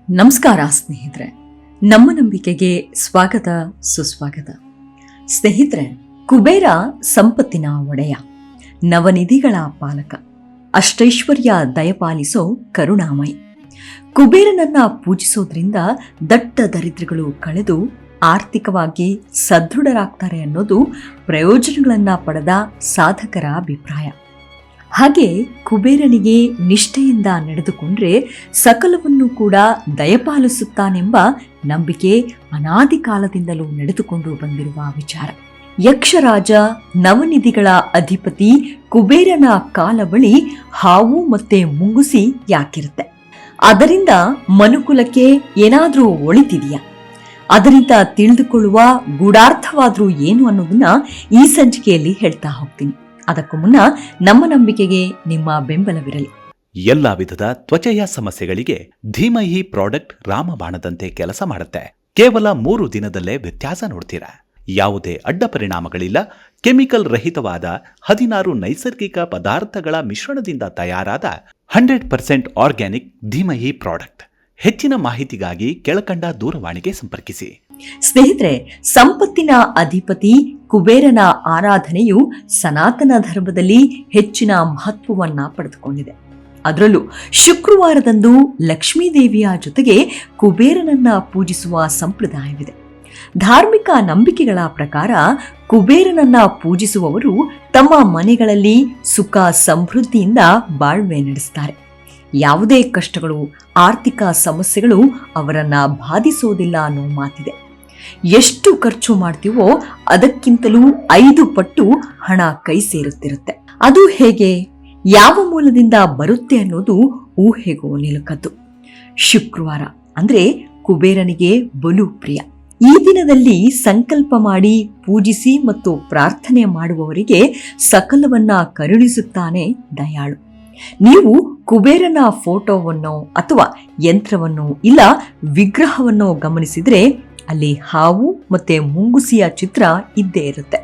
ನಮಸ್ಕಾರ ಸ್ನೇಹಿತರೆ, ನಮ್ಮ ನಂಬಿಕೆಗೆ ಸ್ವಾಗತ ಸುಸ್ವಾಗತ. ಸ್ನೇಹಿತರೆ, ಕುಬೇರ ಸಂಪತ್ತಿನ ಒಡೆಯ, ನವನಿಧಿಗಳ ಪಾಲಕ, ಅಷ್ಟೈಶ್ವರ್ಯ ದಯಪಾಲಿಸೋ ಕರುಣಾಮಯಿ. ಕುಬೇರನನ್ನ ಪೂಜಿಸೋದ್ರಿಂದ ದಟ್ಟ ದರಿದ್ರಗಳು ಕಳೆದು ಆರ್ಥಿಕವಾಗಿ ಸದೃಢರಾಗ್ತಾರೆ ಅನ್ನೋದು ಪ್ರಯೋಜನಗಳನ್ನ ಪಡೆದ ಸಾಧಕರ ಅಭಿಪ್ರಾಯ. ಹಾಗೆ ಕುಬೇರನಿಗೆ ನಿಷ್ಠೆಯಿಂದ ನಡೆದುಕೊಂಡ್ರೆ ಸಕಲವನ್ನು ಕೂಡ ದಯಪಾಲಿಸುತ್ತಾನೆಂಬ ನಂಬಿಕೆ ಅನಾದಿ ಕಾಲದಿಂದಲೂ ನಡೆದುಕೊಂಡು ಬಂದಿರುವ ವಿಚಾರ. ಯಕ್ಷರಾಜ ನವನಿಧಿಗಳ ಅಧಿಪತಿ ಕುಬೇರನ ಕಾಲ ಬಳಿ ಹಾವು ಮತ್ತೆ ಮುಂಗುಸಿ ಯಾಕಿರುತ್ತೆ? ಅದರಿಂದ ಮನುಕುಲಕ್ಕೆ ಏನಾದ್ರೂ ಒಳಿತಿದೆಯಾ? ಅದರಿಂದ ತಿಳಿದುಕೊಳ್ಳುವ ಗೂಢಾರ್ಥವಾದ್ರೂ ಏನು ಅನ್ನೋದನ್ನ ಈ ಸಂಚಿಕೆಯಲ್ಲಿ ಹೇಳ್ತಾ ಹೋಗ್ತೀನಿ. ಅದಕ್ಕೂ ಮುನ್ನ ನಮ್ಮ ನಂಬಿಕೆಗೆ ನಿಮ್ಮ ಬೆಂಬಲವಿರಲಿ. ಎಲ್ಲಾ ವಿಧದ ತ್ವಚೆಯ ಸಮಸ್ಯೆಗಳಿಗೆ ಧೀಮಹಿ ಪ್ರಾಡಕ್ಟ್ ರಾಮಬಾಣದಂತೆ ಕೆಲಸ ಮಾಡುತ್ತೆ. ಕೇವಲ 3 ದಿನದಲ್ಲೇ ವ್ಯತ್ಯಾಸ ನೋಡ್ತೀರಾ. ಯಾವುದೇ ಅಡ್ಡ ಪರಿಣಾಮಗಳಿಲ್ಲ. ಕೆಮಿಕಲ್ ರಹಿತವಾದ 16 ನೈಸರ್ಗಿಕ ಪದಾರ್ಥಗಳ ಮಿಶ್ರಣದಿಂದ ತಯಾರಾದ 100% ಆರ್ಗ್ಯಾನಿಕ್ ಧೀಮಹಿ ಪ್ರಾಡಕ್ಟ್. ಹೆಚ್ಚಿನ ಮಾಹಿತಿಗಾಗಿ ಕೆಳಕಂಡ ದೂರವಾಣಿಗೆ ಸಂಪರ್ಕಿಸಿ. ಸ್ನೇಹಿತರೆ, ಸಂಪತ್ತಿನ ಅಧಿಪತಿ ಕುಬೇರನ ಆರಾಧನೆಯು ಸನಾತನ ಧರ್ಮದಲ್ಲಿ ಹೆಚ್ಚಿನ ಮಹತ್ವವನ್ನ ಪಡೆದುಕೊಂಡಿದೆ. ಅದರಲ್ಲೂ ಶುಕ್ರವಾರದಂದು ಲಕ್ಷ್ಮೀದೇವಿಯ ಜೊತೆಗೆ ಕುಬೇರನನ್ನ ಪೂಜಿಸುವ ಸಂಪ್ರದಾಯವಿದೆ. ಧಾರ್ಮಿಕ ನಂಬಿಕೆಗಳ ಪ್ರಕಾರ ಕುಬೇರನನ್ನ ಪೂಜಿಸುವವರು ತಮ್ಮ ಮನೆಗಳಲ್ಲಿ ಸುಖ ಸಮೃದ್ಧಿಯಿಂದ ಬಾಳ್ವೆ ನಡೆಸ್ತಾರೆ. ಯಾವುದೇ ಕಷ್ಟಗಳು, ಆರ್ಥಿಕ ಸಮಸ್ಯೆಗಳು ಅವರನ್ನ ಬಾಧಿಸೋದಿಲ್ಲ ಅನ್ನೋ ಮಾತಿದೆ. ಎಷ್ಟು ಖರ್ಚು ಮಾಡ್ತೀವೋ ಅದಕ್ಕಿಂತಲೂ 5 ಪಟ್ಟು ಹಣ ಕೈ ಸೇರುತ್ತಿರುತ್ತೆ. ಅದು ಹೇಗೆ, ಯಾವ ಮೂಲದಿಂದ ಬರುತ್ತೆ ಅನ್ನೋದು ಊಹೆಗೂ ನಿಲುಕದ್ದು. ಶುಕ್ರವಾರ ಅಂದ್ರೆ ಕುಬೇರನಿಗೆ ಬಲು ಪ್ರಿಯ. ಈ ದಿನದಲ್ಲಿ ಸಂಕಲ್ಪ ಮಾಡಿ ಪೂಜಿಸಿ ಮತ್ತು ಪ್ರಾರ್ಥನೆ ಮಾಡುವವರಿಗೆ ಸಕಲವನ್ನ ಕರುಣಿಸುತ್ತಾನೆ ದಯಾಳು. ನೀವು ಕುಬೇರನ ಫೋಟೋವನ್ನು ಅಥವಾ ಯಂತ್ರವನ್ನು ಇಲ್ಲ ವಿಗ್ರಹವನ್ನು ಗಮನಿಸಿದ್ರೆ ಅಲ್ಲಿ ಹಾವು ಮತ್ತೆ ಮುಂಗುಸಿಯ ಚಿತ್ರ ಇದ್ದೇ ಇರುತ್ತೆ.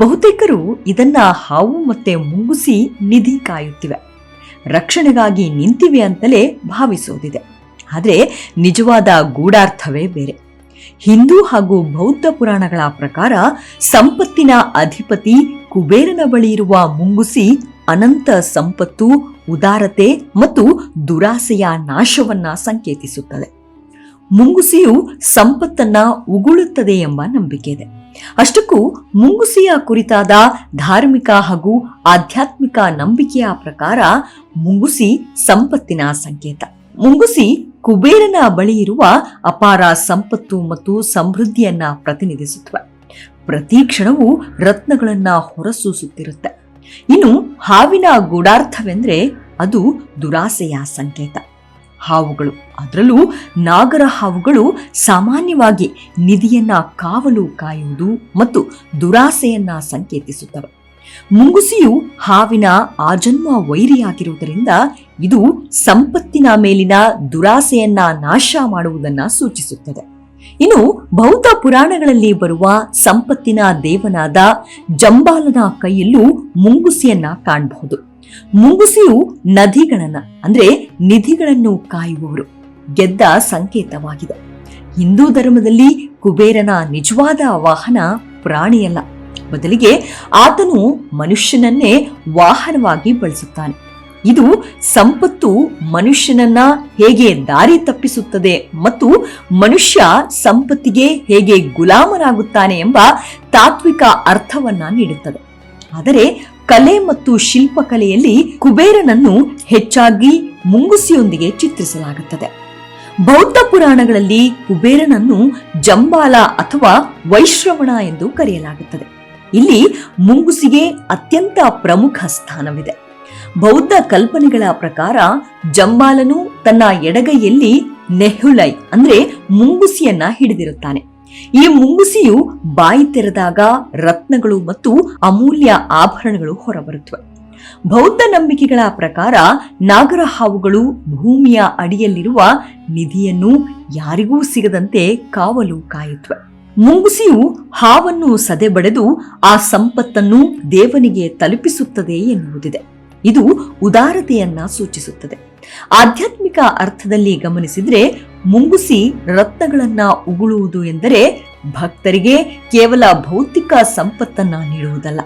ಬಹುತೇಕರು ಇದನ್ನ ಹಾವು ಮತ್ತೆ ಮುಂಗುಸಿ ನಿಧಿ ಕಾಯುತ್ತಿವೆ, ರಕ್ಷಣೆಗಾಗಿ ನಿಂತಿವೆ ಅಂತಲೇ ಭಾವಿಸೋದಿದೆ. ಆದರೆ ನಿಜವಾದ ಗೂಢಾರ್ಥವೇ ಬೇರೆ. ಹಿಂದೂ ಹಾಗೂ ಬೌದ್ಧ ಪುರಾಣಗಳ ಪ್ರಕಾರ ಸಂಪತ್ತಿನ ಅಧಿಪತಿ ಕುಬೇರನ ಬಳಿ ಇರುವ ಮುಂಗುಸಿ ಅನಂತ ಸಂಪತ್ತು, ಉದಾರತೆ ಮತ್ತು ದುರಾಸೆಯ ನಾಶವನ್ನ ಸಂಕೇತಿಸುತ್ತದೆ. ಮುಂಗುಸಿಯು ಸಂಪತ್ತನ್ನ ಉಗುಳುತ್ತದೆ ಎಂಬ ನಂಬಿಕೆ ಇದೆ. ಅಷ್ಟಕ್ಕೂ ಮುಂಗುಸಿಯ ಕುರಿತಾದ ಧಾರ್ಮಿಕ ಹಾಗೂ ಆಧ್ಯಾತ್ಮಿಕ ನಂಬಿಕೆಯ ಪ್ರಕಾರ ಮುಂಗುಸಿ ಸಂಪತ್ತಿನ ಸಂಕೇತ. ಮುಂಗುಸಿ ಕುಬೇರನ ಬಳಿ ಇರುವ ಅಪಾರ ಸಂಪತ್ತು ಮತ್ತು ಸಮೃದ್ಧಿಯನ್ನ ಪ್ರತಿನಿಧಿಸುತ್ತವೆ. ಪ್ರತಿ ಕ್ಷಣವೂ ರತ್ನಗಳನ್ನ ಹೊರಸೂಸುತ್ತಿರುತ್ತೆ. ಇನ್ನು ಹಾವಿನ ಗೂಢಾರ್ಥವೆಂದ್ರೆ ಅದು ದುರಾಸೆಯ ಸಂಕೇತ. ಹಾವುಗಳು, ಅದರಲ್ಲೂ ನಾಗರ ಹಾವುಗಳು ಸಾಮಾನ್ಯವಾಗಿ ನಿಧಿಯನ್ನ ಕಾವಲು ಕಾಯುವುದು ಮತ್ತು ದುರಾಸೆಯನ್ನ ಸಂಕೇತಿಸುತ್ತವೆ. ಮುಂಗುಸಿಯು ಹಾವಿನ ಆಜನ್ಮ ವೈರಿಯಾಗಿರುವುದರಿಂದ ಇದು ಸಂಪತ್ತಿನ ಮೇಲಿನ ದುರಾಸೆಯನ್ನ ನಾಶ ಮಾಡುವುದನ್ನ ಸೂಚಿಸುತ್ತದೆ. ಇನ್ನು ಬೌದ್ಧ ಪುರಾಣಗಳಲ್ಲಿ ಬರುವ ಸಂಪತ್ತಿನ ದೇವನಾದ ಜಂಬಾಲನ ಕೈಯಲ್ಲೂ ಮುಂಗುಸಿಯನ್ನ ಕಾಣಬಹುದು. ಮುಂಗುಸಿಯು ನದಿಗಳನ್ನ ಅಂದ್ರೆ ನಿಧಿಗಳನ್ನು ಕಾಯುವವರು ಗೆದ್ದ ಸಂಕೇತವಾಗಿದೆ. ಹಿಂದೂ ಧರ್ಮದಲ್ಲಿ ಕುಬೇರನ ನಿಜವಾದ ವಾಹನ ಪ್ರಾಣಿಯಲ್ಲ, ಬದಲಿಗೆ ಆತನು ಮನುಷ್ಯನನ್ನೇ ವಾಹನವಾಗಿ ಬಳಸುತ್ತಾನೆ. ಇದು ಸಂಪತ್ತು ಮನುಷ್ಯನನ್ನ ಹೇಗೆ ದಾರಿ ತಪ್ಪಿಸುತ್ತದೆ ಮತ್ತು ಮನುಷ್ಯ ಸಂಪತ್ತಿಗೆ ಹೇಗೆ ಗುಲಾಮನಾಗುತ್ತಾನೆ ಎಂಬ ತಾತ್ವಿಕ ಅರ್ಥವನ್ನ ನೀಡುತ್ತದೆ. ಆದರೆ ಕಲೆ ಮತ್ತು ಶಿಲ್ಪಕಲೆಯಲ್ಲಿ ಕುಬೇರನನ್ನು ಹೆಚ್ಚಾಗಿ ಮುಂಗುಸಿಯೊಂದಿಗೆ ಚಿತ್ರಿಸಲಾಗುತ್ತದೆ. ಬೌದ್ಧ ಪುರಾಣಗಳಲ್ಲಿ ಕುಬೇರನನ್ನು ಜಂಬಾಲ ಅಥವಾ ವೈಶ್ರವಣ ಎಂದು ಕರೆಯಲಾಗುತ್ತದೆ. ಇಲ್ಲಿ ಮುಂಗುಸಿಗೆ ಅತ್ಯಂತ ಪ್ರಮುಖ ಸ್ಥಾನವಿದೆ. ಬೌದ್ಧ ಕಲ್ಪನೆಗಳ ಪ್ರಕಾರ ಜಂಬಾಲನು ತನ್ನ ಎಡಗೈಯಲ್ಲಿ ನೆಹುಲೈ ಅಂದ್ರೆ ಮುಂಗುಸಿಯನ್ನ ಹಿಡಿದಿರುತ್ತಾನೆ. ಈ ಮುಂಗುಸಿಯು ಬಾಯಿ ತೆರೆದಾಗ ರತ್ನಗಳು ಮತ್ತು ಅಮೂಲ್ಯ ಆಭರಣಗಳು ಹೊರಬರುತ್ತವೆ. ಬೌದ್ಧ ನಂಬಿಕೆಗಳ ಪ್ರಕಾರ ನಾಗರ ಹಾವುಗಳು ಭೂಮಿಯ ಅಡಿಯಲ್ಲಿರುವ ನಿಧಿಯನ್ನು ಯಾರಿಗೂ ಸಿಗದಂತೆ ಕಾವಲು ಕಾಯುತ್ತವೆ. ಮುಂಗುಸಿಯು ಹಾವನ್ನು ಸದೆಬಡೆದು ಆ ಸಂಪತ್ತನ್ನು ದೇವನಿಗೆ ತಲುಪಿಸುತ್ತದೆ ಎನ್ನುವುದಿದೆ. ಇದು ಉದಾರತೆಯನ್ನ ಸೂಚಿಸುತ್ತದೆ. ಆಧ್ಯಾತ್ಮಿಕ ಅರ್ಥದಲ್ಲಿ ಗಮನಿಸಿದ್ರೆ ಮುಂಗುಸಿ ರತ್ನಗಳನ್ನ ಉಗುಳುವುದು ಎಂದರೆ ಭಕ್ತರಿಗೆ ಕೇವಲ ಭೌತಿಕ ಸಂಪತ್ತನ್ನ ನೀಡುವುದಲ್ಲ,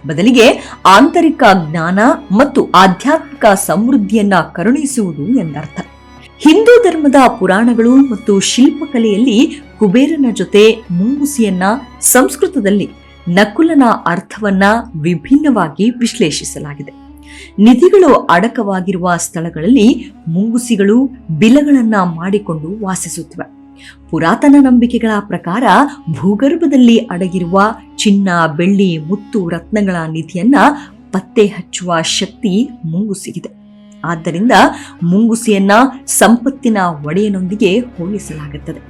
ಬದಲಿಗೆ ಆಂತರಿಕ ಜ್ಞಾನ ಮತ್ತು ಆಧ್ಯಾತ್ಮಿಕ ಸಮೃದ್ಧಿಯನ್ನ ಕರುಣಿಸುವುದು ಎಂದರ್ಥ. ಹಿಂದೂ ಧರ್ಮದ ಪುರಾಣಗಳು ಮತ್ತು ಶಿಲ್ಪಕಲೆಯಲ್ಲಿ ಕುಬೇರನ ಜೊತೆ ಮುಂಗುಸಿಯನ್ನ ಸಂಸ್ಕೃತದಲ್ಲಿ ನಕುಲನ ಅರ್ಥವನ್ನ ವಿಭಿನ್ನವಾಗಿ ವಿಶ್ಲೇಷಿಸಲಾಗಿದೆ. ನಿಧಿಗಳು ಅಡಕವಾಗಿರುವ ಸ್ಥಳಗಳಲ್ಲಿ ಮುಂಗುಸಿಗಳು ಬಿಲಗಳನ್ನ ಮಾಡಿಕೊಂಡು ವಾಸಿಸುತ್ತವೆ. ಪುರಾತನ ನಂಬಿಕೆಗಳ ಪ್ರಕಾರ ಭೂಗರ್ಭದಲ್ಲಿ ಅಡಗಿರುವ ಚಿನ್ನ, ಬೆಳ್ಳಿ, ಮುತ್ತು, ರತ್ನಗಳ ನಿಧಿಯನ್ನ ಪತ್ತೆ ಹಚ್ಚುವ ಶಕ್ತಿ ಮುಂಗುಸಿಗಿದೆ. ಆದ್ದರಿಂದ ಮುಂಗುಸಿಯನ್ನ ಸಂಪತ್ತಿನ ಒಡೆಯನೊಂದಿಗೆ ಹೋಲಿಸಲಾಗುತ್ತದೆ.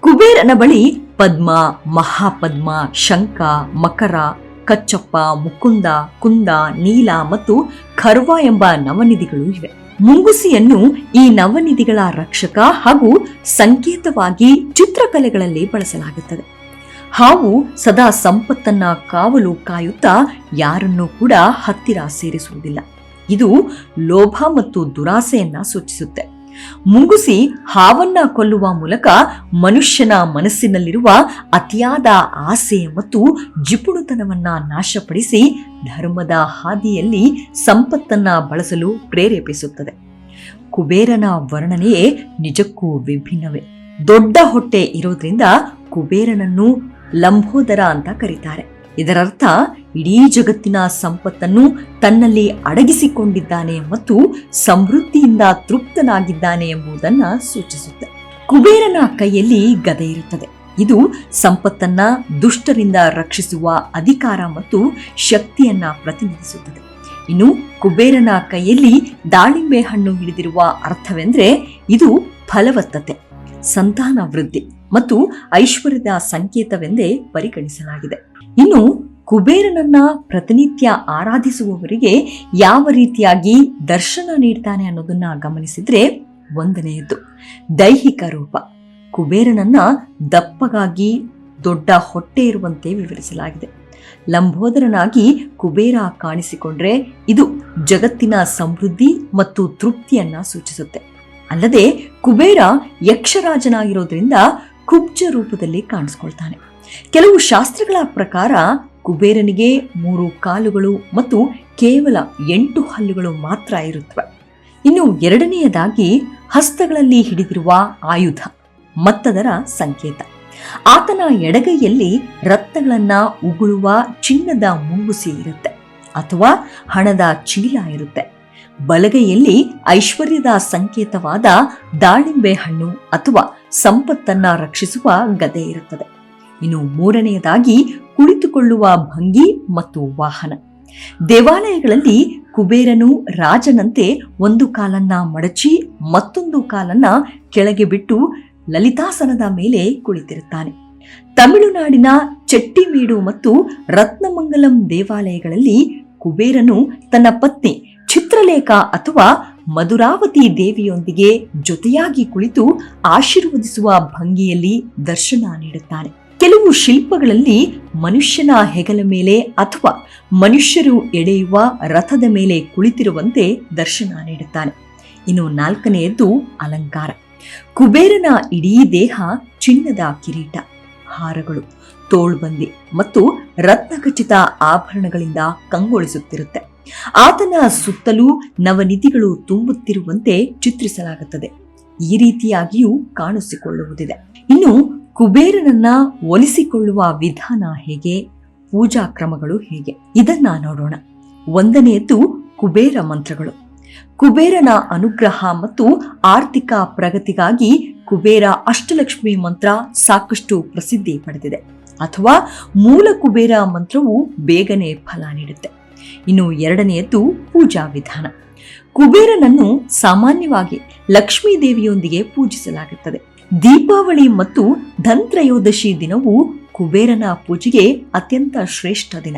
ಕುಬೇರನ ಬಳಿ ಪದ್ಮ, ಮಹಾಪದ್ಮ, ಶಂಖ, ಮಕರ, ಕಚ್ಚಪ್ಪ, ಮುಕುಂದ, ಕುಂದ, ನೀಲ ಮತ್ತು ಖರ್ವ ಎಂಬ ನವನಿಧಿಗಳು ಇವೆ. ಮುಂಗುಸಿಯನ್ನು ಈ ನವನಿಧಿಗಳ ರಕ್ಷಕ ಹಾಗೂ ಸಂಕೇತವಾಗಿ ಚಿತ್ರಕಲೆಗಳಲ್ಲಿ ಬಳಸಲಾಗುತ್ತದೆ. ಹಾವು ಸದಾ ಸಂಪತ್ತನ್ನ ಕಾವಲು ಕಾಯುತ್ತಾ ಯಾರನ್ನೂ ಕೂಡ ಹತ್ತಿರ ಸೇರಿಸುವುದಿಲ್ಲ. ಇದು ಲೋಭ ಮತ್ತು ದುರಾಸೆಯನ್ನ ಸೂಚಿಸುತ್ತೆ. ಮುಂಗುಸಿ ಹಾವನ್ನ ಕೊಲ್ಲುವ ಮೂಲಕ ಮನುಷ್ಯನ ಮನಸ್ಸಿನಲ್ಲಿರುವ ಅತಿಯಾದ ಆಸೆ ಮತ್ತು ಜಿಪುಣತನವನ್ನ ನಾಶಪಡಿಸಿ ಧರ್ಮದ ಹಾದಿಯಲ್ಲಿ ಸಂಪತ್ತನ್ನ ಬಳಸಲು ಪ್ರೇರೇಪಿಸುತ್ತದೆ. ಕುಬೇರನ ವರ್ಣನೆಯೇ ನಿಜಕ್ಕೂ ವಿಭಿನ್ನವೇ. ದೊಡ್ಡ ಹೊಟ್ಟೆ ಇರೋದ್ರಿಂದ ಕುಬೇರನನ್ನು ಲಂಬೋದರ ಅಂತ ಕರೀತಾರೆ. ಇದರರ್ಥ ಇಡೀ ಜಗತ್ತಿನ ಸಂಪತ್ತನ್ನು ತನ್ನಲ್ಲಿ ಅಡಗಿಸಿಕೊಂಡಿದ್ದಾನೆ ಮತ್ತು ಸಮೃದ್ಧಿಯಿಂದ ತೃಪ್ತನಾಗಿದ್ದಾನೆ ಎಂಬುದನ್ನು ಸೂಚಿಸುತ್ತೆ. ಕುಬೇರನ ಕೈಯಲ್ಲಿ ಗದೆ ಇರುತ್ತದೆ. ಇದು ಸಂಪತ್ತನ್ನ ದುಷ್ಟರಿಂದ ರಕ್ಷಿಸುವ ಅಧಿಕಾರ ಮತ್ತು ಶಕ್ತಿಯನ್ನ ಪ್ರತಿನಿಧಿಸುತ್ತದೆ. ಇನ್ನು ಕುಬೇರನ ಕೈಯಲ್ಲಿ ದಾಳಿಂಬೆ ಹಣ್ಣು ಹಿಡಿದಿರುವ ಅರ್ಥವೆಂದ್ರೆ ಇದು ಫಲವತ್ತತೆ, ಸಂತಾನ ವೃದ್ಧಿ ಮತ್ತು ಐಶ್ವರ್ಯದ ಸಂಕೇತವೆಂದೇ ಪರಿಗಣಿಸಲಾಗಿದೆ. ಇನ್ನು ಕುಬೇರನನ್ನ ಪ್ರತಿನಿತ್ಯ ಆರಾಧಿಸುವವರಿಗೆ ಯಾವ ರೀತಿಯಾಗಿ ದರ್ಶನ ನೀಡ್ತಾನೆ ಅನ್ನೋದನ್ನ ಗಮನಿಸಿದ್ರೆ, ಒಂದನೆಯದ್ದು ದೈಹಿಕ ರೂಪ. ಕುಬೇರನನ್ನ ದಪ್ಪಗಾಗಿ ದೊಡ್ಡ ಹೊಟ್ಟೆ ಇರುವಂತೆ ವಿವರಿಸಲಾಗಿದೆ. ಲಂಬೋದರನಾಗಿ ಕುಬೇರ ಕಾಣಿಸಿಕೊಂಡ್ರೆ ಇದು ಜಗತ್ತಿನ ಸಮೃದ್ಧಿ ಮತ್ತು ತೃಪ್ತಿಯನ್ನ ಸೂಚಿಸುತ್ತೆ. ಅಲ್ಲದೆ ಕುಬೇರ ಯಕ್ಷರಾಜನಾಗಿರೋದ್ರಿಂದ ಕುಬ್ಜ ರೂಪದಲ್ಲಿ ಕಾಣಿಸ್ಕೊಳ್ತಾನೆ. ಕೆಲವು ಶಾಸ್ತ್ರಗಳ ಪ್ರಕಾರ ಕುಬೇರನಿಗೆ 3 ಕಾಲುಗಳು ಮತ್ತು ಕೇವಲ 8 ಹಲ್ಲುಗಳು ಮಾತ್ರ ಇರುತ್ತವೆ. ಇನ್ನು ಎರಡನೆಯದಾಗಿ ಹಸ್ತಗಳಲ್ಲಿ ಹಿಡಿದಿರುವ ಆಯುಧ ಮತ್ತದರ ಸಂಕೇತ. ಆತನ ಎಡಗೈಯಲ್ಲಿ ರತ್ನಗಳನ್ನ ಉಗುಳುವ ಚಿನ್ನದ ಮುಂಗುಸಿ ಇರುತ್ತೆ ಅಥವಾ ಹಣದ ಚೀಲ ಇರುತ್ತೆ. ಬಲಗೈಯಲ್ಲಿ ಐಶ್ವರ್ಯದ ಸಂಕೇತವಾದ ದಾಳಿಂಬೆ ಹಣ್ಣು ಅಥವಾ ಸಂಪತ್ತನ್ನ ರಕ್ಷಿಸುವ ಗದೆ ಇರುತ್ತದೆ. ಇನ್ನು ಮೂರನೆಯದಾಗಿ ಕುಳಿತುಕೊಳ್ಳುವ ಭಂಗಿ ಮತ್ತು ವಾಹನ. ದೇವಾಲಯಗಳಲ್ಲಿ ಕುಬೇರನು ರಾಜನಂತೆ ಒಂದು ಕಾಲನ್ನ ಮಡಚಿ ಮತ್ತೊಂದು ಕಾಲನ್ನ ಕೆಳಗೆ ಬಿಟ್ಟು ಲಲಿತಾಸನದ ಮೇಲೆ ಕುಳಿತಿರುತ್ತಾನೆ. ತಮಿಳುನಾಡಿನ ಚೆಟ್ಟಿಮೇಡು ಮತ್ತು ರತ್ನಮಂಗಲಂ ದೇವಾಲಯಗಳಲ್ಲಿ ಕುಬೇರನು ತನ್ನ ಪತ್ನಿ ಚಿತ್ರಲೇಖ ಅಥವಾ ಮಧುರಾವತಿ ದೇವಿಯೊಂದಿಗೆ ಜೊತೆಯಾಗಿ ಕುಳಿತು ಆಶೀರ್ವದಿಸುವ ಭಂಗಿಯಲ್ಲಿ ದರ್ಶನ ನೀಡುತ್ತಾನೆ. ಕೆಲವು ಶಿಲ್ಪಗಳಲ್ಲಿ ಮನುಷ್ಯನ ಹೆಗಲ ಮೇಲೆ ಅಥವಾ ಮನುಷ್ಯರು ಎಳೆಯುವ ರಥದ ಮೇಲೆ ಕುಳಿತಿರುವಂತೆ ದರ್ಶನ ನೀಡುತ್ತಾನೆ. ಇನ್ನು ನಾಲ್ಕನೆಯದ್ದು ಅಲಂಕಾರ. ಕುಬೇರನ ಇಡೀ ದೇಹ ಚಿನ್ನದ ಕಿರೀಟ, ಹಾರಗಳು, ತೋಳ್ಬಂದಿ ಮತ್ತು ರತ್ನಖಚಿತ ಆಭರಣಗಳಿಂದ ಕಂಗೊಳಿಸುತ್ತಿರುತ್ತೆ. ಆತನ ಸುತ್ತಲೂ ನವನಿಧಿಗಳು ತುಂಬುತ್ತಿರುವಂತೆ ಚಿತ್ರಿಸಲಾಗುತ್ತದೆ. ಈ ರೀತಿಯಾಗಿಯೂ ಕಾಣಿಸಿಕೊಳ್ಳುವುದಿದೆ. ಇನ್ನು ಕುಬೇರನನ್ನ ಒಲಿಸಿಕೊಳ್ಳುವ ವಿಧಾನ ಹೇಗೆ, ಪೂಜಾ ಕ್ರಮಗಳು ಹೇಗೆ, ಇದನ್ನ ನೋಡೋಣ. ಒಂದನೆಯದ್ದು ಕುಬೇರ ಮಂತ್ರಗಳು. ಕುಬೇರನ ಅನುಗ್ರಹ ಮತ್ತು ಆರ್ಥಿಕ ಪ್ರಗತಿಗಾಗಿ ಕುಬೇರ ಅಷ್ಟಲಕ್ಷ್ಮಿ ಮಂತ್ರ ಸಾಕಷ್ಟು ಪ್ರಸಿದ್ಧಿ ಪಡೆದಿದೆ. ಅಥವಾ ಮೂಲ ಕುಬೇರ ಮಂತ್ರವು ಬೇಗನೆ ಫಲ ನೀಡುತ್ತೆ. ಇನ್ನು ಎರಡನೆಯದ್ದು ಪೂಜಾ ವಿಧಾನ. ಕುಬೇರನನ್ನು ಸಾಮಾನ್ಯವಾಗಿ ಲಕ್ಷ್ಮೀ ದೇವಿಯೊಂದಿಗೆ ಪೂಜಿಸಲಾಗುತ್ತದೆ. ದೀಪಾವಳಿ ಮತ್ತು ಧನ್ತ್ರಯೋದಶಿ ದಿನವು ಕುಬೇರನ ಪೂಜೆಗೆ ಅತ್ಯಂತ ಶ್ರೇಷ್ಠ ದಿನ.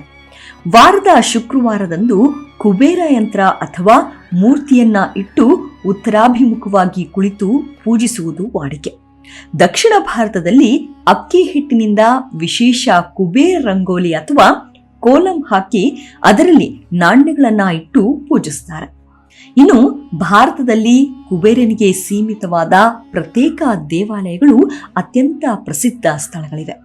ವಾರದ ಶುಕ್ರವಾರದಂದು ಕುಬೇರ ಯಂತ್ರ ಅಥವಾ ಮೂರ್ತಿಯನ್ನ ಇಟ್ಟು ಉತ್ತರಾಭಿಮುಖವಾಗಿ ಕುಳಿತು ಪೂಜಿಸುವುದು ವಾಡಿಕೆ. ದಕ್ಷಿಣ ಭಾರತದಲ್ಲಿ ಅಕ್ಕಿ ಹಿಟ್ಟಿನಿಂದ ವಿಶೇಷ ಕುಬೇರ ರಂಗೋಲಿ ಅಥವಾ ಕೋಲಂ ಹಾಕಿ ಅದರಲ್ಲಿ ನಾಣ್ಯಗಳನ್ನ ಇಟ್ಟು ಪೂಜಿಸ್ತಾರೆ. ಇನ್ನು ಭಾರತದಲ್ಲಿ ಕುಬೇರನಿಗೆ ಸೀಮಿತವಾದ ಪ್ರತ್ಯೇಕ ದೇವಾಲಯಗಳು ಅತ್ಯಂತ ಪ್ರಸಿದ್ಧ ಸ್ಥಳಗಳಿವೆ.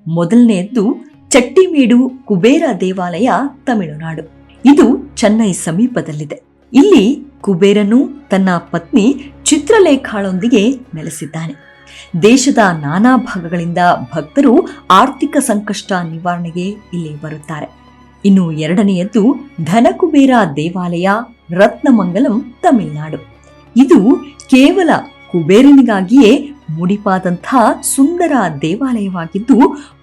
ಮೊದಲನೆಯದ್ದು ಚಟ್ಟಿಮೇಡು ಕುಬೇರ ದೇವಾಲಯ, ತಮಿಳುನಾಡು. ಇದು ಚೆನ್ನೈ ಸಮೀಪದಲ್ಲಿದೆ. ಇಲ್ಲಿ ಕುಬೇರನು ತನ್ನ ಪತ್ನಿ ಚಿತ್ರಲೇಖಾಳೊಂದಿಗೆ ನೆಲೆಸಿದ್ದಾನೆ. ದೇಶದ ನಾನಾ ಭಾಗಗಳಿಂದ ಭಕ್ತರು ಆರ್ಥಿಕ ಸಂಕಷ್ಟ ನಿವಾರಣೆಗೆ ಇಲ್ಲಿ ಬರುತ್ತಾರೆ. ಇನ್ನು ಎರಡನೆಯದ್ದು ಧನಕುಬೇರ ದೇವಾಲಯ, ರತ್ನಮಂಗಲಂ, ತಮಿಳುನಾಡು. ಇದು ಕೇವಲ ಕುಬೇರನಿಗಾಗಿಯೇ ಮುಡಿಪಾದಂತಹ ಸುಂದರ ದೇವಾಲಯವಾಗಿದ್ದು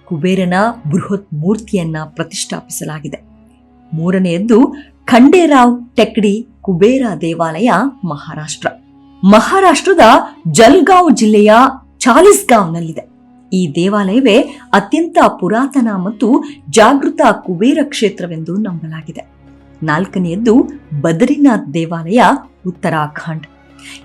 ಕುಬೇರನ ಬೃಹತ್ ಮೂರ್ತಿಯನ್ನ ಪ್ರತಿಷ್ಠಾಪಿಸಲಾಗಿದೆ. ಮೂರನೆಯದ್ದು ಖಂಡೇರಾವ್ ಟೆಕ್ಡಿ ಕುಬೇರ ದೇವಾಲಯ, ಮಹಾರಾಷ್ಟ್ರ. ಮಹಾರಾಷ್ಟ್ರದ ಜಲ್ಗಾಂವ್ ಜಿಲ್ಲೆಯ ಚಾಲಿಸ್ಗಾಂವ್ನಲ್ಲಿದೆ. ಈ ದೇವಾಲಯವೇ ಅತ್ಯಂತ ಪುರಾತನ ಮತ್ತು ಜಾಗೃತ ಕುಬೇರ ಕ್ಷೇತ್ರವೆಂದು ನಂಬಲಾಗಿದೆ. ನಾಲ್ಕನೆಯದ್ದು ಬದರಿನಾಥ್ ದೇವಾಲಯ, ಉತ್ತರಾಖಂಡ್.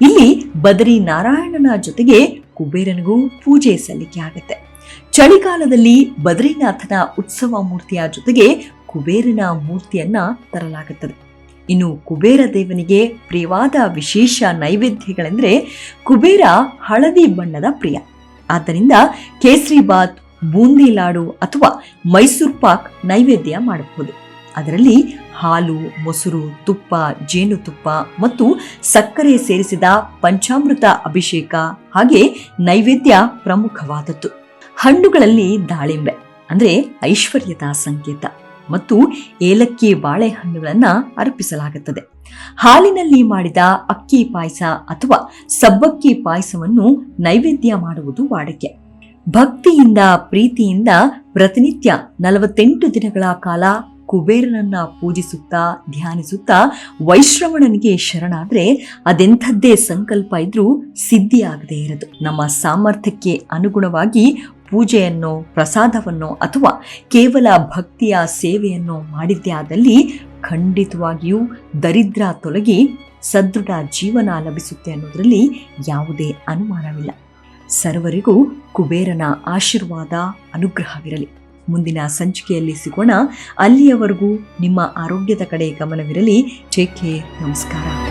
ಇಲ್ಲಿ ಬದರಿ ನಾರಾಯಣನ ಜೊತೆಗೆ ಕುಬೇರನಿಗೂ ಪೂಜೆ ಸಲ್ಲಿಕೆ ಆಗುತ್ತೆ. ಚಳಿಗಾಲದಲ್ಲಿ ಬದರಿನಾಥನ ಉತ್ಸವ ಮೂರ್ತಿಯ ಜೊತೆಗೆ ಕುಬೇರನ ಮೂರ್ತಿಯನ್ನ ತರಲಾಗುತ್ತದೆ. ಇನ್ನು ಕುಬೇರ ದೇವನಿಗೆ ಪ್ರಿಯವಾದ ವಿಶೇಷ ನೈವೇದ್ಯಗಳೆಂದರೆ ಕುಬೇರ ಹಳದಿ ಬಣ್ಣದ ಪ್ರಿಯ. ಆದ್ದರಿಂದ ಕೇಸರಿ ಬಾತ್, ಬೂಂದಿ ಲಾಡು ಅಥವಾ ಮೈಸೂರು ಪಾಕ್ ನೈವೇದ್ಯ ಮಾಡಬಹುದು. ಅದರಲ್ಲಿ ಹಾಲು, ಮೊಸರು, ತುಪ್ಪ, ಜೇನುತುಪ್ಪ ಮತ್ತು ಸಕ್ಕರೆ ಸೇರಿಸಿದ ಪಂಚಾಮೃತ ಅಭಿಷೇಕ ಹಾಗೆ ನೈವೇದ್ಯ ಪ್ರಮುಖವಾದದ್ದು. ಹಣ್ಣುಗಳಲ್ಲಿ ದಾಳಿಂಬೆ ಅಂದ್ರೆ ಐಶ್ವರ್ಯದ ಸಂಕೇತ ಮತ್ತು ಏಲಕ್ಕಿ ಬಾಳೆಹಣ್ಣುಗಳನ್ನ ಅರ್ಪಿಸಲಾಗುತ್ತದೆ. ಹಾಲಿನಲ್ಲಿ ಮಾಡಿದ ಅಕ್ಕಿ ಪಾಯಸ ಅಥವಾ ಸಬ್ಬಕ್ಕಿ ಪಾಯಸವನ್ನು ನೈವೇದ್ಯ ಮಾಡುವುದು ವಾಡಿಕೆ. ಭಕ್ತಿಯಿಂದ, ಪ್ರೀತಿಯಿಂದ ಪ್ರತಿನಿತ್ಯ 48 ದಿನಗಳ ಕಾಲ ಕುಬೇರನನ್ನ ಪೂಜಿಸುತ್ತಾ, ಧ್ಯಾನಿಸುತ್ತಾ ವೈಶ್ರವಣನಿಗೆ ಶರಣಾದ್ರೆ ಅದೆಂಥದ್ದೇ ಸಂಕಲ್ಪ ಇದ್ರೂ ಸಿದ್ಧಿಯಾಗದೇ ಇರದು. ನಮ್ಮ ಸಾಮರ್ಥ್ಯಕ್ಕೆ ಅನುಗುಣವಾಗಿ ಪೂಜೆಯನ್ನು, ಪ್ರಸಾದವನ್ನು ಅಥವಾ ಕೇವಲ ಭಕ್ತಿಯ ಸೇವೆಯನ್ನು ಮಾಡಿದ್ದೇ ಆದಲ್ಲಿ ಖಂಡಿತವಾಗಿಯೂ ದರಿದ್ರ ತೊಲಗಿ ಸದೃಢ ಜೀವನ ಲಭಿಸುತ್ತೆ ಅನ್ನೋದರಲ್ಲಿ ಯಾವುದೇ ಅನುಮಾನವಿಲ್ಲ. ಸರ್ವರಿಗೂ ಕುಬೇರನ ಆಶೀರ್ವಾದ, ಅನುಗ್ರಹವಿರಲಿ. ಮುಂದಿನ ಸಂಚಿಕೆಯಲ್ಲಿ ಸಿಗೋಣ. ಅಲ್ಲಿಯವರೆಗೂ ನಿಮ್ಮ ಆರೋಗ್ಯದ ಕಡೆ ಗಮನವಿರಲಿ. Take care. ನಮಸ್ಕಾರ.